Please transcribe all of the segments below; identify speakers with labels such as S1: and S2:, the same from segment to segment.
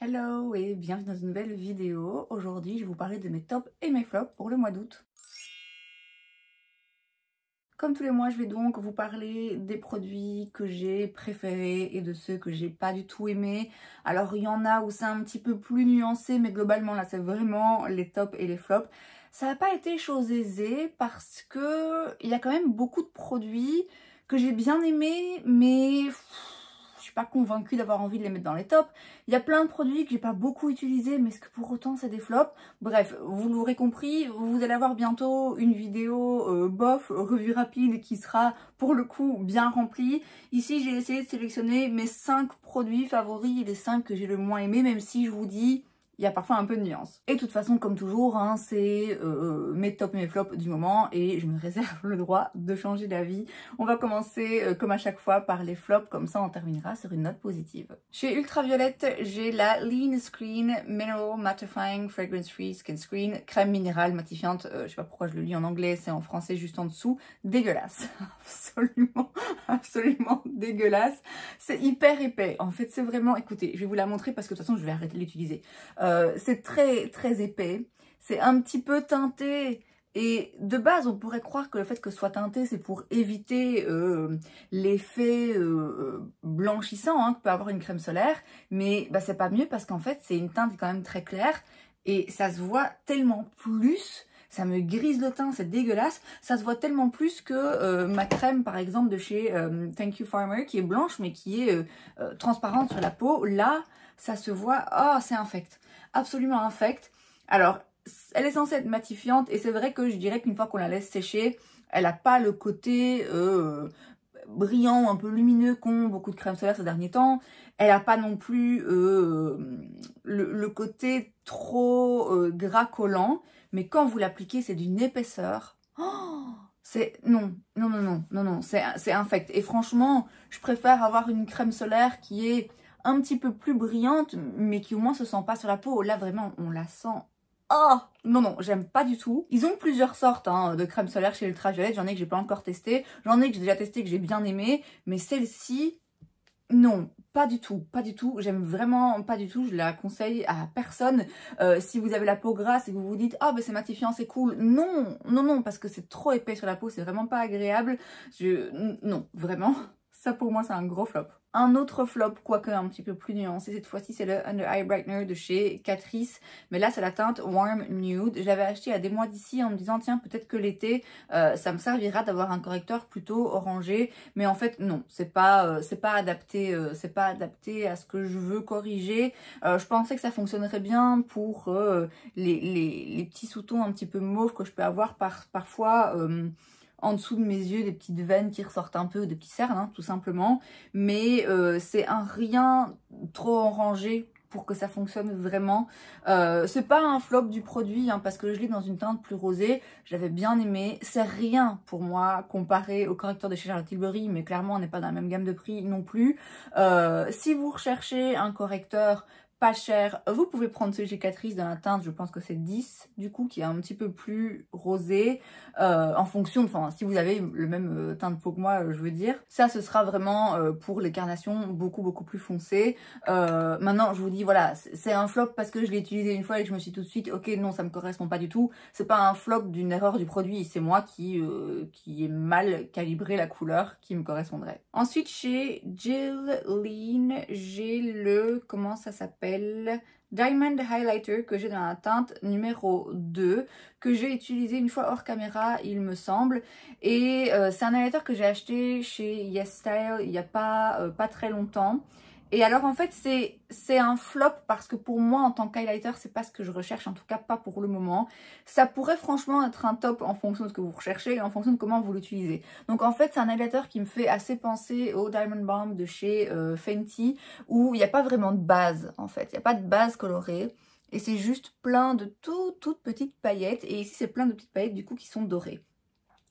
S1: Hello et bienvenue dans une nouvelle vidéo. Aujourd'hui, je vais vous parler de mes tops et mes flops pour le mois d'août. Comme tous les mois, je vais donc vous parler des produits que j'ai préférés et de ceux que j'ai pas du tout aimés. Alors, il y en a où c'est un petit peu plus nuancé, mais globalement, là, c'est vraiment les tops et les flops. Ça n'a pas été chose aisée parce que il y a quand même beaucoup de produits que j'ai bien aimés, mais je suis pas convaincue d'avoir envie de les mettre dans les tops. Il y a plein de produits que j'ai pas beaucoup utilisés, mais est-ce que pour autant c'est des flops? Bref, vous l'aurez compris, vous allez avoir bientôt une vidéo bof, revue rapide qui sera pour le coup bien remplie. Ici, j'ai essayé de sélectionner mes 5 produits favoris et les 5 que j'ai le moins aimés, même si je vous dis, il y a parfois un peu de nuance. Et de toute façon, comme toujours, hein, c'est mes tops et mes flops du moment et je me réserve le droit de changer d'avis. On va commencer, comme à chaque fois, par les flops, comme ça on terminera sur une note positive. Chez Ultraviolette, j'ai la Lean Screen Mineral Mattifying Fragrance Free Skin Screen, crème minérale matifiante, je sais pas pourquoi je le lis en anglais, c'est en français juste en dessous, dégueulasse. Absolument dégueulasse. C'est hyper épais, en fait c'est vraiment, écoutez, je vais vous la montrer parce que de toute façon je vais arrêter de l'utiliser. C'est très épais, c'est un petit peu teinté et de base on pourrait croire que le fait que ce soit teinté c'est pour éviter l'effet blanchissant hein, que peut avoir une crème solaire, mais bah, c'est pas mieux parce qu'en fait c'est une teinte quand même très claire et ça se voit tellement plus. Ça me grise le teint, c'est dégueulasse. Ça se voit tellement plus que ma crème, par exemple, de chez Thank You Farmer, qui est blanche, mais qui est transparente sur la peau. Là, ça se voit... Oh, c'est infect. Absolument infect. Alors, elle est censée être matifiante, et c'est vrai que je dirais qu'une fois qu'on la laisse sécher, elle n'a pas le côté... brillant, un peu lumineux qu'ont beaucoup de crèmes solaires ces derniers temps. Elle n'a pas non plus le côté trop gras collant, mais quand vous l'appliquez, c'est d'une épaisseur. Oh, c'est non, c'est infect. Et franchement, je préfère avoir une crème solaire qui est un petit peu plus brillante, mais qui au moins se sent pas sur la peau. Là, vraiment, on la sent. Oh non, j'aime pas du tout. Ils ont plusieurs sortes hein, de crème solaire chez Ultraviolette. J'en ai que j'ai pas encore testé. J'en ai que j'ai déjà testé, que j'ai bien aimé. Mais celle-ci, non, pas du tout. J'aime vraiment pas du tout. Je la conseille à personne. Si vous avez la peau grasse et que vous vous dites « Ah, ben c'est matifiant, c'est cool ». Non, parce que c'est trop épais sur la peau. C'est vraiment pas agréable. Non, vraiment. Ça pour moi, c'est un gros flop. Un autre flop, quoique un petit peu plus nuancé, cette fois-ci c'est le Under Eye Brightener de chez Catrice. Mais là c'est la teinte Warm Nude. Je l'avais acheté il y a des mois d'ici en me disant tiens peut-être que l'été ça me servira d'avoir un correcteur plutôt orangé. Mais en fait non, c'est pas adapté à ce que je veux corriger. Je pensais que ça fonctionnerait bien pour les petits sous-tons un petit peu mauves que je peux avoir parfois... en dessous de mes yeux, des petites veines qui ressortent un peu, des petits cernes, hein, tout simplement. Mais c'est un rien trop orangé pour que ça fonctionne vraiment. C'est pas un flop du produit, hein, parce que je l'ai dans une teinte plus rosée. J'avais bien aimé. C'est rien pour moi comparé au correcteur de chez Charlotte Tilbury, mais clairement, on n'est pas dans la même gamme de prix non plus. Si vous recherchez un correcteur pas cher, vous pouvez prendre celui chez Catrice dans la teinte, je pense que c'est 10 du coup, qui est un petit peu plus rosé, en fonction, enfin si vous avez le même teint de peau que moi, je veux dire. Ça, ce sera vraiment pour les carnations beaucoup plus foncées. Maintenant, je vous dis, voilà, c'est un flop parce que je l'ai utilisé une fois et que je me suis tout de suite, ok, non, ça me correspond pas du tout. C'est pas un flop d'une erreur du produit, c'est moi qui ai mal calibré la couleur qui me correspondrait. Ensuite, chez Jill Lean, j'ai le, comment ça s'appelle? Diamond Highlighter que j'ai dans la teinte numéro 2, que j'ai utilisé une fois hors caméra il me semble, et c'est un highlighter que j'ai acheté chez Yes Style il n'y a pas très longtemps. Et alors en fait c'est un flop parce que pour moi en tant qu'highlighter c'est pas ce que je recherche, en tout cas pas pour le moment. Ça pourrait franchement être un top en fonction de ce que vous recherchez et en fonction de comment vous l'utilisez. Donc en fait c'est un highlighter qui me fait assez penser au Diamond Balm de chez Fenty, où il n'y a pas vraiment de base en fait, il n'y a pas de base colorée. Et c'est juste plein de toutes petites paillettes, et ici c'est plein de petites paillettes du coup qui sont dorées.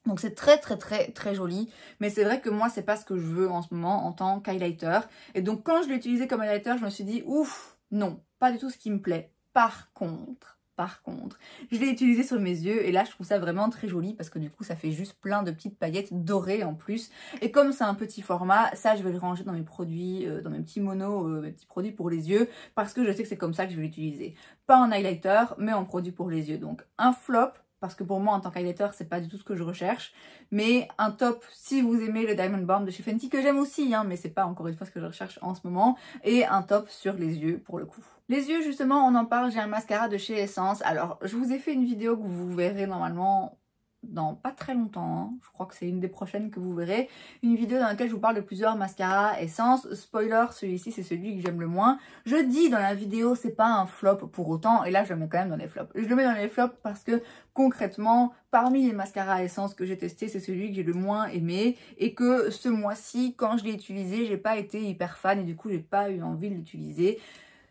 S1: Donc c'est très joli, mais c'est vrai que moi c'est pas ce que je veux en ce moment en tant qu'highlighter. Et donc quand je l'ai utilisé comme highlighter, je me suis dit ouf, non, pas du tout ce qui me plaît. Par contre, par contre, je l'ai utilisé sur mes yeux et là je trouve ça vraiment très joli parce que du coup ça fait juste plein de petites paillettes dorées en plus. Et comme c'est un petit format, ça je vais le ranger dans mes produits, dans mes petits monos, mes petits produits pour les yeux parce que je sais que c'est comme ça que je vais l'utiliser. Pas en highlighter mais en produit pour les yeux. Donc un flop, parce que pour moi en tant qu'highlighter c'est pas du tout ce que je recherche, mais un top si vous aimez le Diamond Balm de chez Fenty que j'aime aussi hein, mais c'est pas encore une fois ce que je recherche en ce moment, et un top sur les yeux pour le coup. Les yeux justement on en parle, j'ai un mascara de chez Essence. Alors je vous ai fait une vidéo que vous verrez normalement dans pas très longtemps, hein. Je crois que c'est une des prochaines que vous verrez, une vidéo dans laquelle je vous parle de plusieurs mascaras Essence. Spoiler, celui-ci c'est celui que j'aime le moins. Je dis dans la vidéo c'est pas un flop pour autant, et là je le mets quand même dans les flops. Je le mets dans les flops parce que concrètement parmi les mascaras Essence que j'ai testé, c'est celui que j'ai le moins aimé, et que ce mois-ci quand je l'ai utilisé j'ai pas été hyper fan et du coup j'ai pas eu envie de l'utiliser.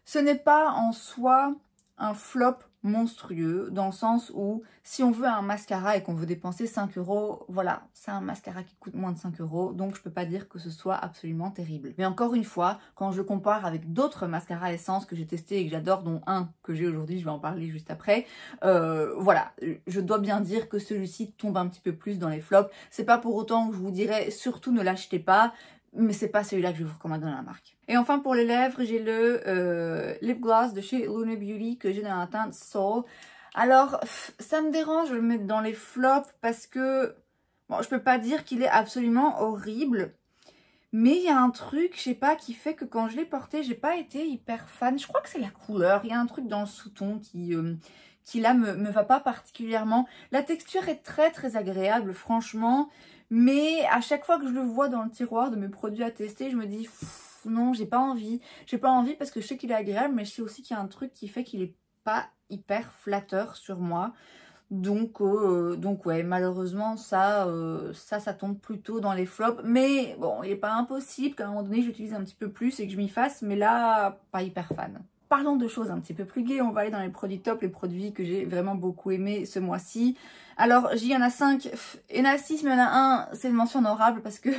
S1: Ce n'est pas en soi un flop monstrueux, dans le sens où si on veut un mascara et qu'on veut dépenser 5 €, voilà, c'est un mascara qui coûte moins de 5 €, donc je peux pas dire que ce soit absolument terrible. Mais encore une fois, quand je le compare avec d'autres mascaras Essence que j'ai testés et que j'adore, dont un que j'ai aujourd'hui, je vais en parler juste après, voilà, je dois bien dire que celui-ci tombe un petit peu plus dans les flops. C'est pas pour autant que je vous dirais surtout ne l'achetez pas, mais c'est pas celui-là que je vais vous recommander dans la marque. Et enfin pour les lèvres, j'ai le lip gloss de chez Luna Beauty que j'ai dans la teinte Soul. Alors ça me dérange de le mettre dans les flops parce que bon, je peux pas dire qu'il est absolument horrible, mais il y a un truc, je sais pas, qui fait que quand je l'ai porté, j'ai pas été hyper fan. Je crois que c'est la couleur, il y a un truc dans le sous-ton qui là me va pas particulièrement. La texture est très très agréable franchement, mais à chaque fois que je le vois dans le tiroir de mes produits à tester, je me dis non, j'ai pas envie. J'ai pas envie parce que je sais qu'il est agréable, mais je sais aussi qu'il y a un truc qui fait qu'il est pas hyper flatteur sur moi. Donc ouais, malheureusement ça tombe plutôt dans les flops. Mais bon, il n'est pas impossible qu'à un moment donné j'utilise un petit peu plus et que je m'y fasse, mais là, pas hyper fan. Parlons de choses un petit peu plus gaies, on va aller dans les produits top, les produits que j'ai vraiment beaucoup aimés ce mois-ci. Alors, il y en a 5, il y en a 6, mais il y en a un, c'est une mention honorable parce que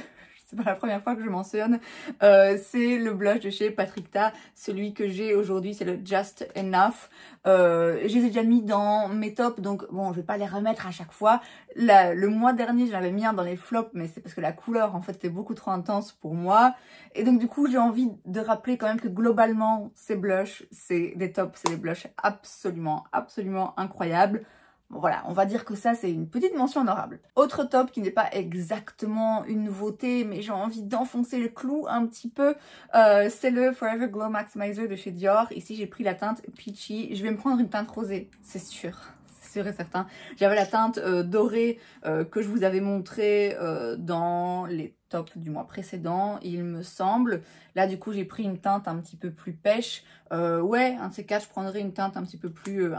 S1: c'est pas la première fois que je mentionne. C'est le blush de chez Patrick Ta, celui que j'ai aujourd'hui, c'est le Just Enough. Je les ai déjà mis dans mes tops, donc bon, je vais pas les remettre à chaque fois. Le mois dernier, j'avais mis un dans les flops, mais c'est parce que la couleur, en fait, était beaucoup trop intense pour moi. Et donc, du coup, j'ai envie de rappeler quand même que globalement, ces blushs, c'est des tops, c'est des blushs absolument, absolument incroyables. Bon, voilà, on va dire que ça, c'est une petite mention honorable. Autre top qui n'est pas exactement une nouveauté, mais j'ai envie d'enfoncer le clou un petit peu, c'est le Forever Glow Maximizer de chez Dior. Ici, j'ai pris la teinte Peachy. Je vais me prendre une teinte rosée, c'est sûr. Sûr et certain. J'avais la teinte dorée que je vous avais montrée dans les tops du mois précédent, il me semble. Là, du coup, j'ai pris une teinte un petit peu plus pêche. Ouais, un de ces quatre, je prendrai une teinte un petit peu plus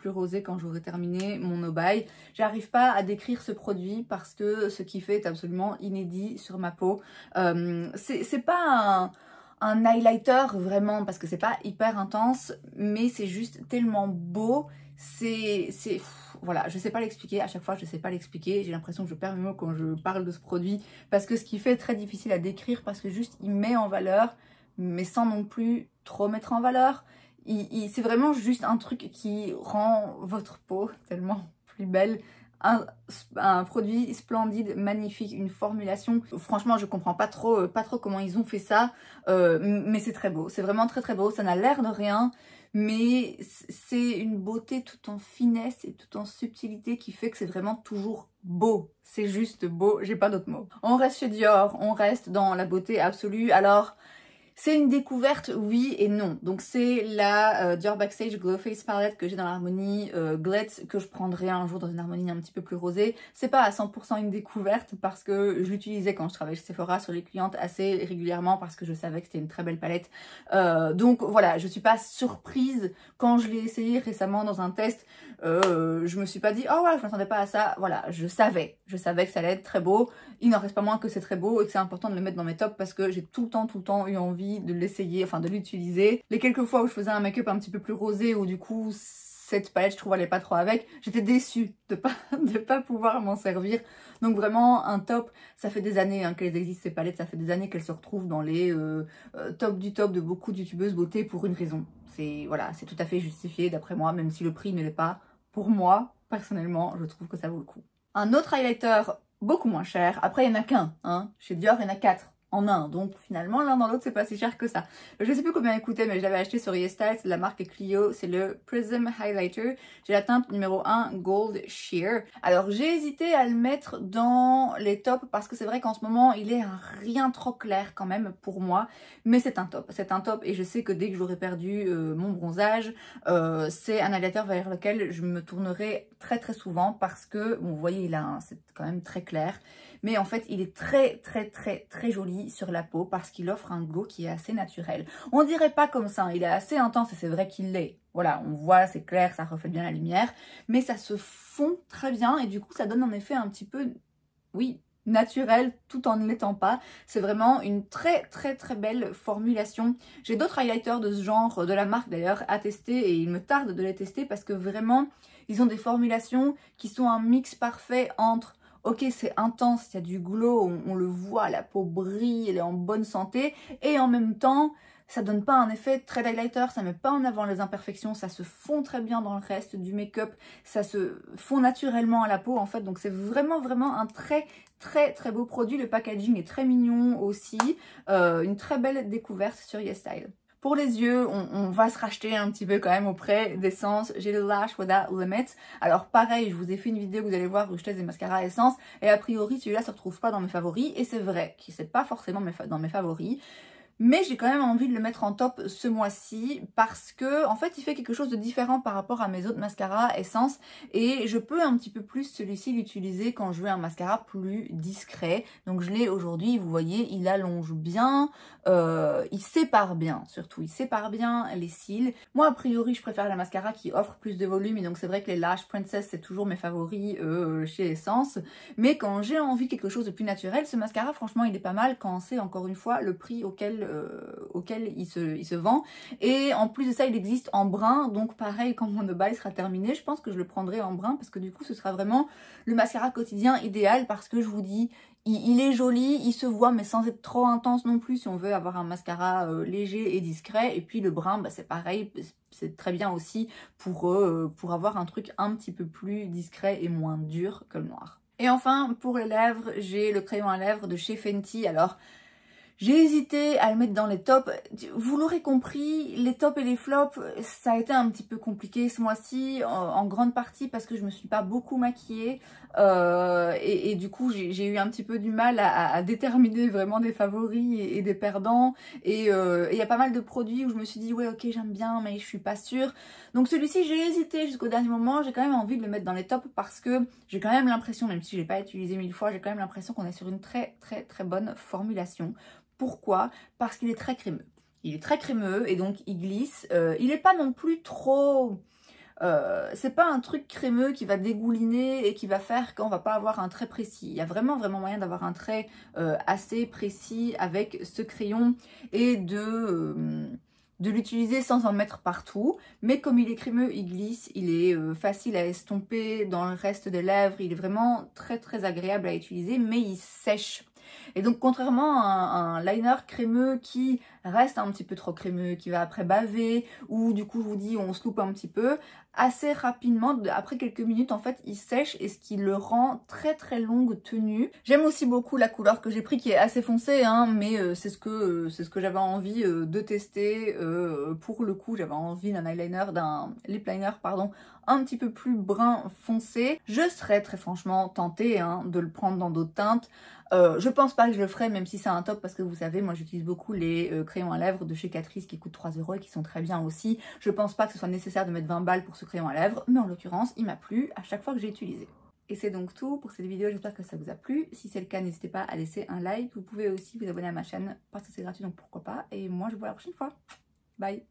S1: rosée quand j'aurai terminé mon no buy. J'arrive pas à décrire ce produit parce que ce qu'il fait est absolument inédit sur ma peau. C'est pas un highlighter vraiment parce que c'est pas hyper intense, mais c'est juste tellement beau. Voilà, je sais pas l'expliquer, à chaque fois je sais pas l'expliquer, j'ai l'impression que je perds mes mots quand je parle de ce produit parce que ce qui fait est très difficile à décrire parce que juste il met en valeur mais sans non plus trop mettre en valeur. C'est vraiment juste un truc qui rend votre peau tellement plus belle. Un produit splendide, magnifique, une formulation. Franchement, je comprends pas trop comment ils ont fait ça, mais c'est très beau. C'est vraiment très très beau. Ça n'a l'air de rien, mais c'est une beauté tout en finesse et tout en subtilité qui fait que c'est vraiment toujours beau. C'est juste beau, j'ai pas d'autres mots. On reste chez Dior, on reste dans la beauté absolue. Alors, c'est une découverte, oui et non. Donc c'est la Dior Backstage Glow Face Palette que j'ai dans l'harmonie Glitz, que je prendrai un jour dans une harmonie un petit peu plus rosée. C'est pas à 100% une découverte parce que je l'utilisais quand je travaillais chez Sephora sur les clientes assez régulièrement parce que je savais que c'était une très belle palette. Donc voilà, je suis pas surprise quand je l'ai essayé récemment dans un test. Je me suis pas dit, oh ouais, je m'attendais pas à ça. Voilà, je savais que ça allait être très beau. Il n'en reste pas moins que c'est très beau et que c'est important de le mettre dans mes tops parce que j'ai tout le temps eu envie de l'essayer, enfin de l'utiliser. Les quelques fois où je faisais un make-up un petit peu plus rosé, où du coup cette palette, je trouve, allait pas trop avec. J'étais déçue de pas pouvoir m'en servir. Donc vraiment, un top, ça fait des années hein, qu'elles existent ces palettes, ça fait des années qu'elles se retrouvent dans les top du top de beaucoup de youtubeuses beauté pour une raison. Voilà, c'est tout à fait justifié d'après moi, même si le prix ne l'est pas. Pour moi, personnellement, je trouve que ça vaut le coup. Un autre highlighter beaucoup moins cher, après il n'y en a qu'un, hein. Chez Dior il y en a 4 en un, donc finalement l'un dans l'autre c'est pas si cher que ça. Je sais plus combien il coûtait mais je l'avais acheté sur YesStyle, c'est de la marque Clio, c'est le Prism Highlighter. J'ai la teinte numéro 1 Gold Sheer. Alors j'ai hésité à le mettre dans les tops parce que c'est vrai qu'en ce moment il est rien trop clair quand même pour moi, mais c'est un top et je sais que dès que j'aurai perdu mon bronzage, c'est un highlighter vers lequel je me tournerai très souvent parce que, bon vous voyez là, c'est quand même très clair. Mais en fait, il est très joli sur la peau parce qu'il offre un glow qui est assez naturel. On dirait pas comme ça, hein, il est assez intense et c'est vrai qu'il l'est. Voilà, on voit, c'est clair, ça reflète bien la lumière. Mais ça se fond très bien et du coup, ça donne un effet un petit peu, oui, naturel tout en ne l'étant pas. C'est vraiment une très belle formulation. J'ai d'autres highlighters de ce genre, de la marque d'ailleurs, à tester et il me tarde de les tester parce que vraiment, ils ont des formulations qui sont un mix parfait entre... Ok, c'est intense, il y a du glow, on le voit, la peau brille, elle est en bonne santé. Et en même temps, ça donne pas un effet très highlighter, ça met pas en avant les imperfections, ça se fond très bien dans le reste du make-up, ça se fond naturellement à la peau en fait. Donc c'est vraiment un très beau produit. Le packaging est très mignon aussi. Une très belle découverte sur YesStyle. Pour les yeux, on va se racheter un petit peu quand même auprès d'Essence. J'ai le Lash Without Limits. Alors pareil, je vous ai fait une vidéo que vous allez voir où je teste des mascaras Essence. Et a priori, celui-là ne se retrouve pas dans mes favoris. Et c'est vrai qu'il n'est pas forcément dans mes favoris. Mais j'ai quand même envie de le mettre en top ce mois-ci parce que en fait il fait quelque chose de différent par rapport à mes autres mascaras Essence et je peux un petit peu plus celui-ci l'utiliser quand je veux un mascara plus discret. Donc je l'ai aujourd'hui, vous voyez, il allonge bien, il sépare bien surtout, il sépare bien les cils. Moi a priori je préfère la mascara qui offre plus de volume et donc c'est vrai que les Lash Princess c'est toujours mes favoris chez Essence. Mais quand j'ai envie de quelque chose de plus naturel, ce mascara franchement il est pas mal quand c'est encore une fois le prix auquel il se vend. Et en plus de ça, il existe en brun. Donc pareil, quand mon no-buy sera terminé, je pense que je le prendrai en brun parce que du coup, ce sera vraiment le mascara quotidien idéal parce que je vous dis, il est joli, il se voit, mais sans être trop intense non plus si on veut avoir un mascara léger et discret. Et puis le brun, bah, c'est pareil, c'est très bien aussi pour avoir un truc un petit peu plus discret et moins dur que le noir. Et enfin, pour les lèvres, j'ai le crayon à lèvres de chez Fenty. Alors, j'ai hésité à le mettre dans les tops. Vous l'aurez compris, les tops et les flops, ça a été un petit peu compliqué ce mois-ci, en grande partie parce que je me suis pas beaucoup maquillée. Et du coup, j'ai eu un petit peu du mal à déterminer vraiment des favoris et des perdants. Et il y a pas mal de produits où je me suis dit, ouais, ok, j'aime bien, mais je suis pas sûre. Donc celui-ci, j'ai hésité jusqu'au dernier moment. J'ai quand même envie de le mettre dans les tops parce que j'ai quand même l'impression, même si je l'ai pas utilisé 1000 fois, j'ai quand même l'impression qu'on est sur une très bonne formulation. Pourquoi? Parce qu'il est très crémeux. Il est très crémeux et donc il glisse. Il n'est pas non plus trop... c'est pas un truc crémeux qui va dégouliner et qui va faire qu'on va pas avoir un trait précis. Il y a vraiment moyen d'avoir un trait assez précis avec ce crayon et de l'utiliser sans en mettre partout. Mais comme il est crémeux, il glisse, il est facile à estomper dans le reste des lèvres. Il est vraiment très agréable à utiliser, mais il sèche. Et donc contrairement à un liner crémeux qui reste un petit peu trop crémeux, qui va après baver, ou du coup je vous dis on se loupe un petit peu, assez rapidement, après quelques minutes en fait il sèche et ce qui le rend très longue tenue. J'aime aussi beaucoup la couleur que j'ai pris qui est assez foncée hein, mais c'est ce que j'avais envie de tester. Pour le coup j'avais envie d'un eyeliner, d'un lip liner pardon, un petit peu plus brun foncé. Je serais très franchement tentée hein, de le prendre dans d'autres teintes. Je pense pas que je le ferai même si c'est un top parce que vous savez moi j'utilise beaucoup les crayons à lèvres de chez Catrice qui coûtent 3 € et qui sont très bien aussi. Je pense pas que ce soit nécessaire de mettre 20 balles pour ce crayon à lèvres mais en l'occurrence il m'a plu à chaque fois que j'ai utilisé. Et c'est donc tout pour cette vidéo, j'espère que ça vous a plu. Si c'est le cas n'hésitez pas à laisser un like, vous pouvez aussi vous abonner à ma chaîne parce que c'est gratuit donc pourquoi pas. Et moi je vous vois la prochaine fois. Bye.